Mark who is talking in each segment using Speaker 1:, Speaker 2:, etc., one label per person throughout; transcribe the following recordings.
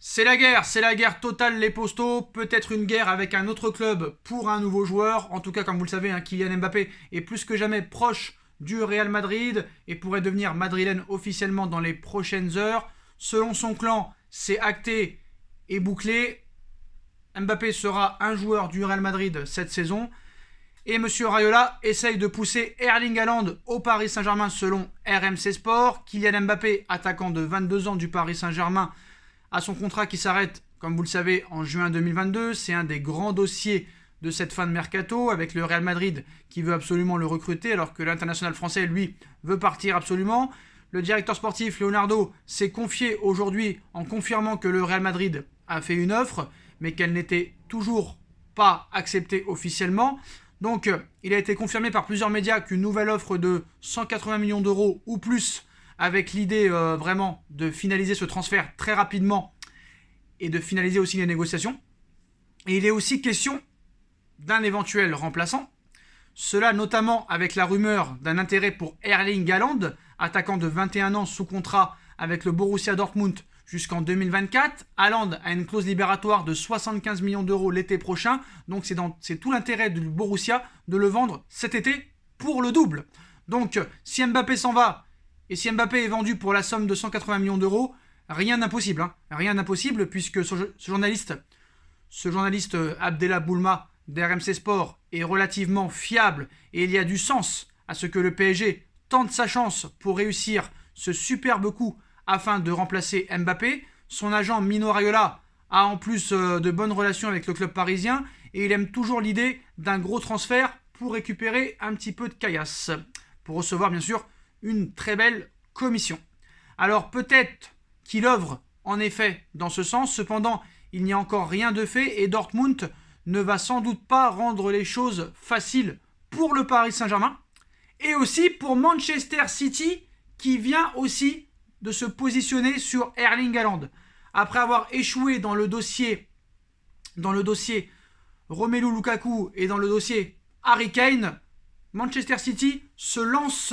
Speaker 1: C'est la guerre totale les postos, peut-être une guerre avec un autre club pour un nouveau joueur. En tout cas, comme vous le savez, Kylian Mbappé est plus que jamais proche du Real Madrid et pourrait devenir madrilène officiellement dans les prochaines heures. Selon son clan, c'est acté et bouclé. Mbappé sera un joueur du Real Madrid cette saison. Et M. Raiola essaye de pousser Erling Haaland au Paris Saint-Germain selon RMC Sport. Kylian Mbappé, attaquant de 22 ans du Paris Saint-Germain, a son contrat qui s'arrête, comme vous le savez, en juin 2022. C'est un des grands dossiers de cette fin de mercato, avec le Real Madrid qui veut absolument le recruter, alors que l'international français, lui, veut partir absolument. Le directeur sportif, Leonardo, s'est confié aujourd'hui en confirmant que le Real Madrid a fait une offre, mais qu'elle n'était toujours pas acceptée officiellement. Donc, il a été confirmé par plusieurs médias qu'une nouvelle offre de 180 millions d'euros ou plus, avec l'idée vraiment de finaliser ce transfert très rapidement et de finaliser aussi les négociations. Et il est aussi question d'un éventuel remplaçant. Cela notamment avec la rumeur d'un intérêt pour Erling Haaland, attaquant de 21 ans sous contrat avec le Borussia Dortmund jusqu'en 2024. Haaland a une clause libératoire de 75 millions d'euros l'été prochain, donc c'est tout l'intérêt du Borussia de le vendre cet été pour le double. Donc si Mbappé s'en va, et si Mbappé est vendu pour la somme de 180 millions d'euros, rien d'impossible. Rien d'impossible, puisque ce journaliste Abdellah Boulma d'RMC Sport est relativement fiable, et il y a du sens à ce que le PSG tente sa chance pour réussir ce superbe coup afin de remplacer Mbappé. Son agent Mino Raiola a en plus de bonnes relations avec le club parisien, et il aime toujours l'idée d'un gros transfert pour récupérer un petit peu de caillasse, pour recevoir bien sûr une très belle commission. Alors peut-être qu'il œuvre en effet dans ce sens, cependant il n'y a encore rien de fait et Dortmund ne va sans doute pas rendre les choses faciles pour le Paris Saint-Germain et aussi pour Manchester City qui vient aussi de se positionner sur Erling Haaland. Après avoir échoué dans le dossier Romelu Lukaku et dans le dossier Harry Kane, Manchester City se lance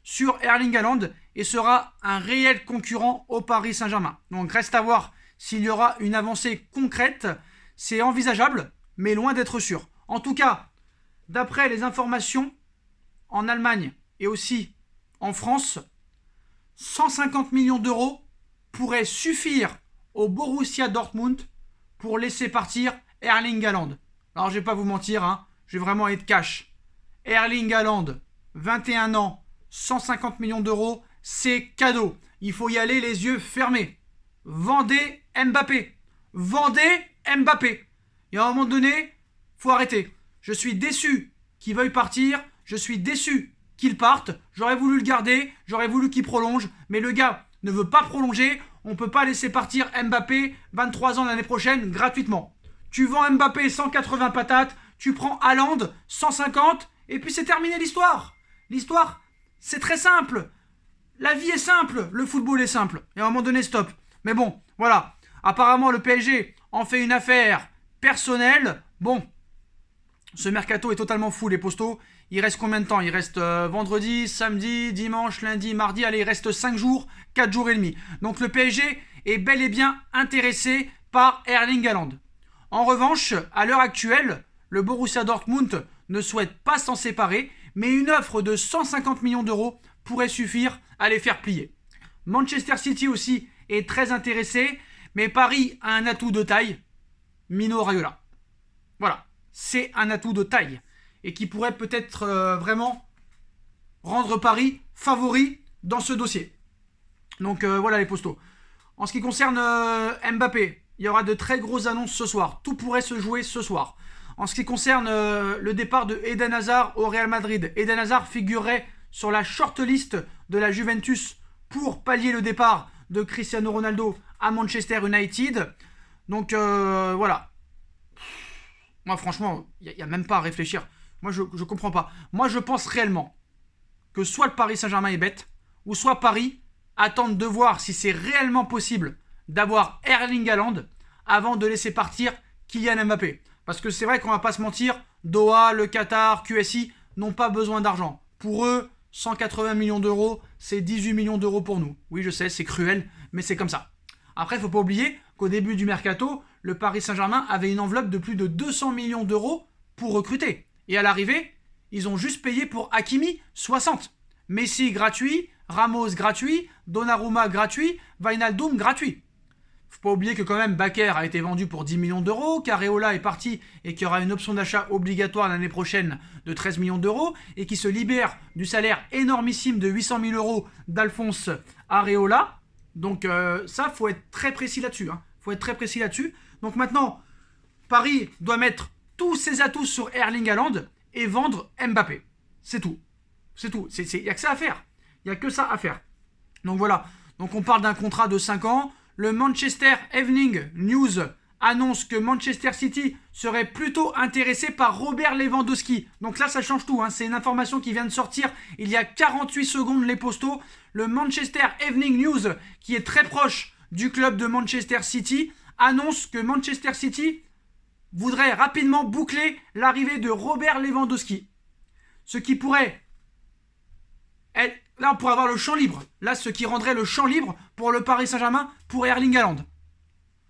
Speaker 1: sur Erling Haaland et sera un réel concurrent au Paris Saint-Germain. Donc reste à voir s'il y aura une avancée concrète. C'est envisageable, mais loin d'être sûr. En tout cas, d'après les informations en Allemagne et aussi en France, 150 millions d'euros pourraient suffire au Borussia Dortmund pour laisser partir Erling Haaland. Alors je vais pas vous mentir, je vais vraiment être cash. Erling Haaland, 21 ans, 150 millions d'euros, c'est cadeau. Il faut y aller les yeux fermés. Vendez Mbappé. Vendez Mbappé. Et à un moment donné, faut arrêter. Je suis déçu qu'il veuille partir. Je suis déçu qu'il parte. J'aurais voulu le garder. J'aurais voulu qu'il prolonge. Mais le gars ne veut pas prolonger. On ne peut pas laisser partir Mbappé, 23 ans l'année prochaine, gratuitement. Tu vends Mbappé 180 patates. Tu prends Haaland 150. Et puis c'est terminé l'histoire. L'histoire, c'est très simple. La vie est simple, le football est simple. Et à un moment donné, stop. Mais bon, voilà. Apparemment, le PSG en fait une affaire personnelle. Bon, ce mercato est totalement fou, les postos. Il reste combien de temps? Il reste vendredi, samedi, dimanche, lundi, mardi. Allez, il reste 5 jours, 4 jours et demi. Donc le PSG est bel et bien intéressé par Erling Haaland. En revanche, à l'heure actuelle, le Borussia Dortmund ne souhaite pas s'en séparer, mais une offre de 150 millions d'euros pourrait suffire à les faire plier. Manchester City aussi est très intéressé, mais Paris a un atout de taille, Mino Raiola. Voilà, c'est un atout de taille, et qui pourrait peut-être vraiment rendre Paris favori dans ce dossier. Donc voilà les postos. En ce qui concerne Mbappé, il y aura de très grosses annonces ce soir. Tout pourrait se jouer ce soir. En ce qui concerne le départ de Eden Hazard au Real Madrid, Eden Hazard figurerait sur la shortlist de la Juventus pour pallier le départ de Cristiano Ronaldo à Manchester United. Donc voilà. Moi franchement, il n'y a même pas à réfléchir. Moi je comprends pas. Moi je pense réellement que soit le Paris Saint-Germain est bête, ou soit Paris attend de voir si c'est réellement possible d'avoir Erling Haaland avant de laisser partir Kylian Mbappé. Parce que c'est vrai qu'on va pas se mentir, Doha, le Qatar, QSI n'ont pas besoin d'argent. Pour eux, 180 millions d'euros, c'est 18 millions d'euros pour nous. Oui, je sais, c'est cruel, mais c'est comme ça. Après, il ne faut pas oublier qu'au début du mercato, le Paris Saint-Germain avait une enveloppe de plus de 200 millions d'euros pour recruter. Et à l'arrivée, ils ont juste payé pour Hakimi 60. Messi gratuit, Ramos gratuit, Donnarumma gratuit, Wijnaldum gratuit. Faut pas oublier que quand même Bakker a été vendu pour 10 millions d'euros, qu'Areola est parti et qu'il y aura une option d'achat obligatoire l'année prochaine de 13 millions d'euros et qui se libère du salaire énormissime de 800 000 euros d'Alphonse Areola. Donc ça, faut être très précis là-dessus. Faut être très précis là-dessus. Donc maintenant, Paris doit mettre tous ses atouts sur Erling Haaland et vendre Mbappé. C'est tout. C'est tout. Il n'y a que ça à faire. Il n'y a que ça à faire. Donc voilà. Donc on parle d'un contrat de 5 ans. Le Manchester Evening News annonce que Manchester City serait plutôt intéressé par Robert Lewandowski. Donc là, ça change tout. C'est une information qui vient de sortir il y a 48 secondes, les postos. Le Manchester Evening News, qui est très proche du club de Manchester City, annonce que Manchester City voudrait rapidement boucler l'arrivée de Robert Lewandowski. Ce qui pourrait être... Là, on pourrait avoir le champ libre. Là, ce qui rendrait le champ libre pour le Paris Saint-Germain pour Erling Haaland.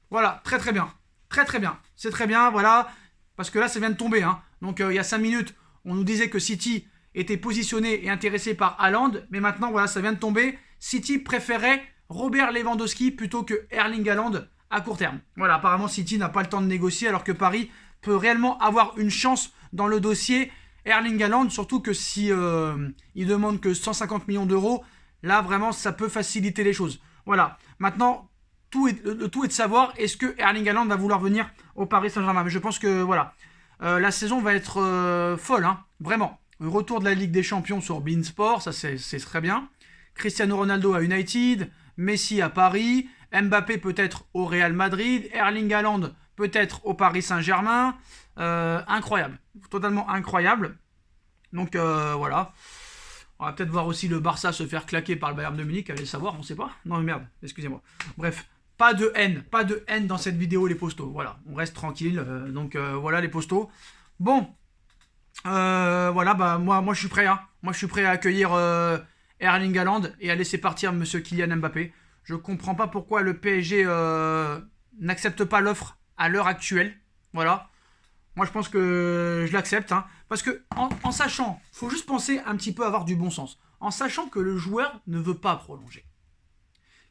Speaker 1: Voilà, très très bien. Très très bien. C'est très bien, voilà. Parce que là, ça vient de tomber. Donc, il y a 5 minutes, on nous disait que City était positionné et intéressé par Haaland. Mais maintenant, voilà, ça vient de tomber. City préférait Robert Lewandowski plutôt que Erling Haaland à court terme. Voilà, apparemment, City n'a pas le temps de négocier alors que Paris peut réellement avoir une chance dans le dossier Erling Haaland, surtout que si il demande que 150 millions d'euros, là vraiment ça peut faciliter les choses. Voilà. Maintenant, le tout est de savoir est-ce que Erling Haaland va vouloir venir au Paris Saint-Germain. Mais je pense que voilà, la saison va être folle, vraiment. Un retour de la Ligue des Champions sur beIN Sport, ça c'est très bien. Cristiano Ronaldo à United, Messi à Paris, Mbappé peut-être au Real Madrid, Erling Haaland peut-être au Paris Saint-Germain. Incroyable, totalement incroyable. Donc voilà. On va peut-être voir aussi le Barça se faire claquer par le Bayern de Munich, allez le savoir, on sait pas. Non mais merde, excusez-moi. Bref, pas de haine dans cette vidéo les postos. Voilà, on reste tranquille. Donc voilà les postos. Bon, voilà, bah moi je suis prêt. Moi je suis prêt à accueillir Erling Haaland et à laisser partir Monsieur Kylian Mbappé. Je comprends pas pourquoi le PSG n'accepte pas l'offre à l'heure actuelle. Voilà. Moi, je pense que je l'accepte. Parce que, en sachant, il faut juste penser un petit peu à avoir du bon sens. En sachant que le joueur ne veut pas prolonger.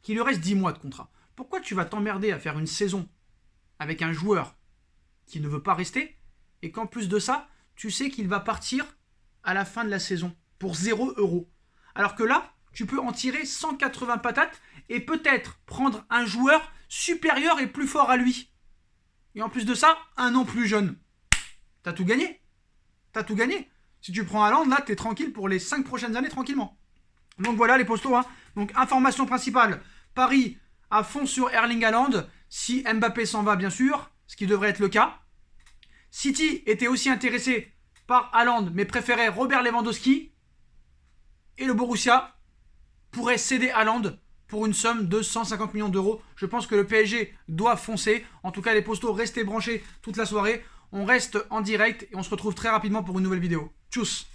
Speaker 1: Qu'il lui reste 10 mois de contrat. Pourquoi tu vas t'emmerder à faire une saison avec un joueur qui ne veut pas rester et qu'en plus de ça, tu sais qu'il va partir à la fin de la saison pour 0 €. Alors que là, tu peux en tirer 180 patates et peut-être prendre un joueur supérieur et plus fort à lui. Et en plus de ça, un an plus jeune. T'as tout gagné. T'as tout gagné. Si tu prends Haaland, là, t'es tranquille pour les 5 prochaines années, tranquillement. Donc voilà les postos. Donc information principale. Paris à fond sur Erling Haaland. Si Mbappé s'en va, bien sûr. Ce qui devrait être le cas. City était aussi intéressé par Haaland, mais préférait Robert Lewandowski. Et le Borussia pourrait céder Haaland pour une somme de 150 millions d'euros. Je pense que le PSG doit foncer. En tout cas, les postos, restez branchés toute la soirée. On reste en direct et on se retrouve très rapidement pour une nouvelle vidéo. Tchuss!